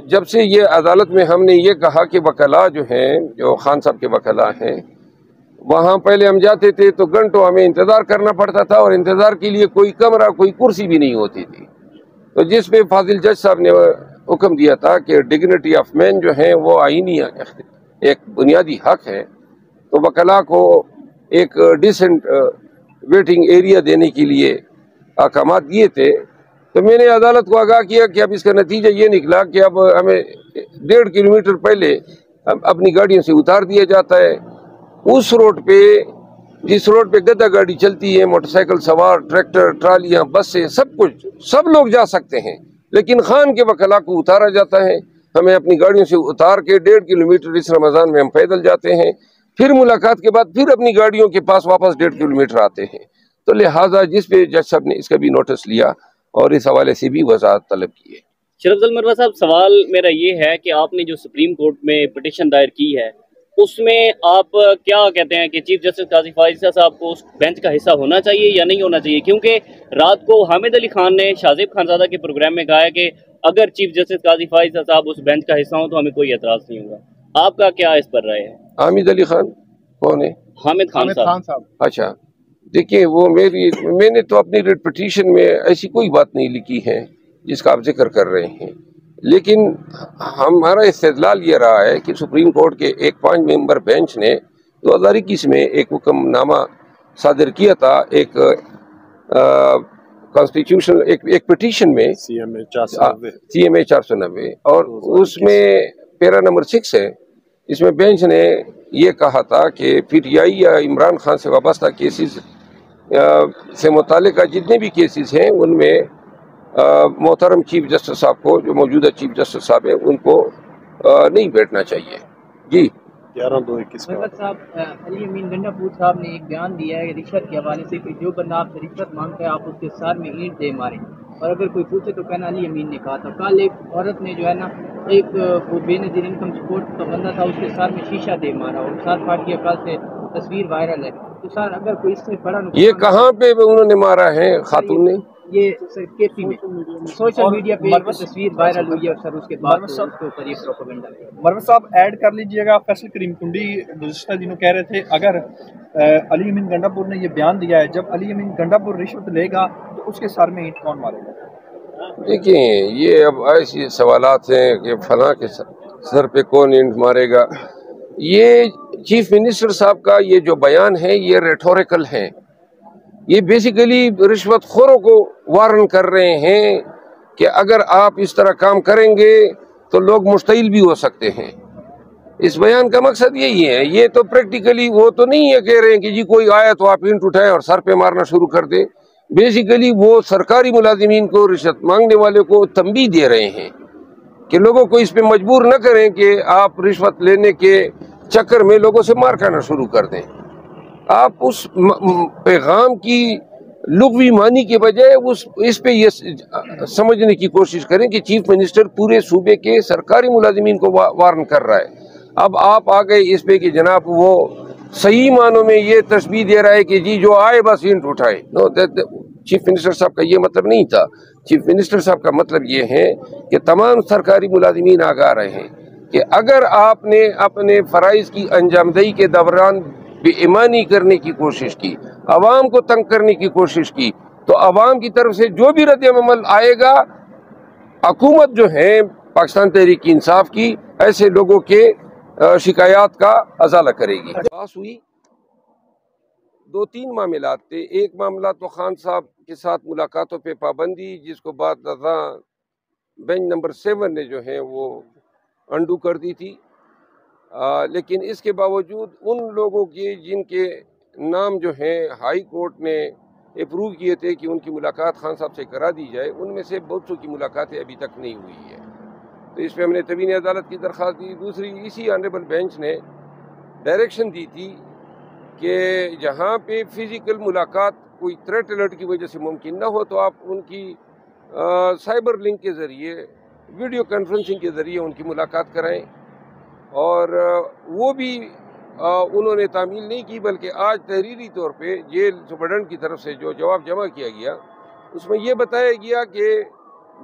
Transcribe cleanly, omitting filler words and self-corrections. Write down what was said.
جب سے یہ عدالت میں ہم نے یہ کہا کہ وکلاء جو ہیں، جو خان صاحب کے وکلاء ہیں، وہاں پہلے ہم جاتے تھے تو گھنٹوں ہمیں انتظار کرنا پڑتا تھا، اور انتظار کے لیے کوئی کمرہ، کوئی کرسی بھی نہیں ہوتی تھی. تو جس پہ فاضل جج صاحب نے حکم دیا تھا کہ ڈگنیٹی آف مین جو ہیں وہ آئینی ایک بنیادی حق ہے، تو وکلاء کو ایک ڈیسنٹ ویٹنگ ایریا دینے کے لیے احکامات دیے تھے. تو میں نے عدالت کو آگاہ کیا کہ اب اس کا نتیجہ یہ نکلا کہ اب ہمیں 1.5 کلومیٹر پہلے اپنی گاڑیوں سے اتار دیا جاتا ہے. اس روڈ پہ، جس روڈ پہ گدا گاڑی چلتی ہے، موٹر سائیکل سوار، ٹریکٹر، ٹرالیاں، بسیں، سب کچھ، سب لوگ جا سکتے ہیں، لیکن خان کے وکلاء کو اتارا جاتا ہے. ہمیں اپنی گاڑیوں سے اتار کے 1.5 کلومیٹر اس رمضان میں ہم پیدل جاتے ہیں، پھر ملاقات کے بعد پھر اپنی گاڑیوں کے پاس واپس 1.5 کلومیٹر آتے ہیں. تو لہٰذا جس پہ جج صاحب نے اس کا بھی نوٹس لیا اور اس حوالے سے بھی وضاحت طلب کی ہے. شرف افضل مروا صاحب، سوال میرا یہ ہے کہ آپ نے جو سپریم کورٹ میں پٹیشن دائر کی ہے، اس میں آپ کیا کہتے ہیں کہ چیف جسٹس قاضی فائز صاحب کو اس بینچ کا حصہ ہونا چاہیے یا نہیں ہونا چاہیے؟ کیونکہ رات کو حامد علی خان نے شاہزیب خانزادہ کے پروگرام میں کہا ہے کہ اگر چیف جسٹس قاضی فائز صاحب اس بینچ کا حصہ ہوں تو ہمیں کوئی اعتراض نہیں ہوگا. آپ کا کیا اس پر رائے ہے؟ حامد علی خان کون ہے؟ حامد خان صاحب. اچھا، دیکھیں، وہ میں نے تو اپنی ریٹ پٹیشن میں ایسی کوئی بات نہیں لکھی ہے جس کا آپ ذکر کر رہے ہیں، لیکن ہمارا استدلال یہ رہا ہے کہ سپریم کورٹ کے ایک 5 ممبر بینچ نے 2021 میں ایک حکم نامہ صادر کیا تھا، ایک کانسٹیٹیوشن ایک پٹیشن میں، سی ایم اے 490، اور اس میں پیرا نمبر 6 ہے. اس میں بینچ نے یہ کہا تھا کہ PTI یا عمران خان سے وابستہ کیسز سے متعلقہ جتنے بھی کیسز ہیں ان میں محترم چیف جسٹس صاحب کو، جو موجودہ چیف جسٹس صاحب ہیں، ان کو نہیں بیٹھنا چاہیے. جی 11/2/21 صاحب، علی امین گنڈا پور صاحب نے ایک بیان دیا ہے رشوت کے حوالے سے کہ جو بندہ آپ سے رشوت مانگتا ہے آپ اس کے سر میں اینٹ دے ماریں، اور اگر کوئی پوچھے تو کہنا علی امین نے کہا تھا. کل ایک عورت نے جو ہے نا، ایک بے نظیر انکم سپورٹ کا بندہ تھا، اس کے سر میں شیشہ دے مارا اور سر پھٹ گیا. کل سے تصویر وائرل ہے. تو سر اگر کوئی اس سے بڑا یہ کہاں پہ انہوں نے مارا ہے خاتون نے؟ یہ کیپی میں سوشل میڈیا پہ ایک تصویر وائرل ہوئی ہے، سر اس کے بعد اس کے اوپر یہ پروپیگنڈا ہے. مروہ صاحب ایڈ کر لیجئے گا، فیصل کریم کنڈی گزشتہ دنوں کہہ رہے تھے اگر علی امین گنڈا پور نے یہ بیان دیا ہے، جب علی امین گنڈا پور رشوت لے گا تو اس کے سر میں اینٹ کون مارے گا؟ دیکھیں، یہ اب ایسی سوالات ہیں کہ فلاں کے سر پہ کون اینٹ مارے گا. یہ چیف منسٹر صاحب کا یہ جو بیان ہے یہ ریٹوریکل ہے. یہ بیسیکلی رشوت خوروں کو وارن کر رہے ہیں کہ اگر آپ اس طرح کام کریں گے تو لوگ مشتعل بھی ہو سکتے ہیں. اس بیان کا مقصد یہی ہے. یہ تو پریکٹیکلی وہ تو نہیں ہے کہہ رہے ہیں کہ جی کوئی آیا تو آپ اینٹ اٹھائیں اور سر پہ مارنا شروع کر دیں. بیسیکلی وہ سرکاری ملازمین کو، رشوت مانگنے والے کو تنبیہ دے رہے ہیں کہ لوگوں کو اس پہ مجبور نہ کریں کہ آپ رشوت لینے کے چکر میں لوگوں سے مار کھانا شروع کر دیں. آپ اس پیغام کی لغوی معنی کے بجائے اس پہ یہ سمجھنے کی کوشش کریں کہ چیف منسٹر پورے صوبے کے سرکاری ملازمین کو وارن کر رہا ہے. اب آپ آ گئے اس پہ کہ جناب وہ صحیح معنوں میں یہ تشبیہ دے رہا ہے کہ جی جو آئے بس اینٹ اٹھائے. چیف منسٹر صاحب کا یہ مطلب نہیں تھا. چیف منسٹر صاحب کا مطلب یہ ہے کہ تمام سرکاری ملازمین آگاہ رہے ہیں کہ اگر آپ نے اپنے فرائض کی انجام دہی کے دوران بے ایمانی کرنے کی کوشش کی، عوام کو تنگ کرنے کی کوشش کی، تو عوام کی طرف سے جو بھی رد عمل آئے گا، حکومت جو ہے پاکستان تحریک انصاف کی ایسے لوگوں کے شکایات کا ازالہ کرے گی. بات ہوئی 2-3 معاملات تھے. ایک معاملہ تو خان صاحب کے ساتھ ملاقاتوں پہ پابندی، جس کو بعد بینچ نمبر 7 نے جو ہے وہ انڈو کر دی تھی. لیکن اس کے باوجود ان لوگوں کے جن کے نام جو ہیں ہائی کورٹ نے اپروو کیے تھے کہ ان کی ملاقات خان صاحب سے کرا دی جائے، ان میں سے بہت سو کی ملاقاتیں ابھی تک نہیں ہوئی ہے. تو اس پہ ہم نے تبین عدالت کی درخواست دی. دوسری، اسی آنریبل بینچ نے ڈائریکشن دی تھی کہ جہاں پہ فزیکل ملاقات کوئی تھریٹ الرٹ کی وجہ سے ممکن نہ ہو تو آپ ان کی سائبر لنک کے ذریعے، ویڈیو کانفرنسنگ کے ذریعے ان کی ملاقات کرائیں. اور وہ بھی انہوں نے تعمیل نہیں کی، بلکہ آج تحریری طور پہ جیل سپرڈنٹ کی طرف سے جو جواب جمع کیا گیا اس میں یہ بتایا گیا کہ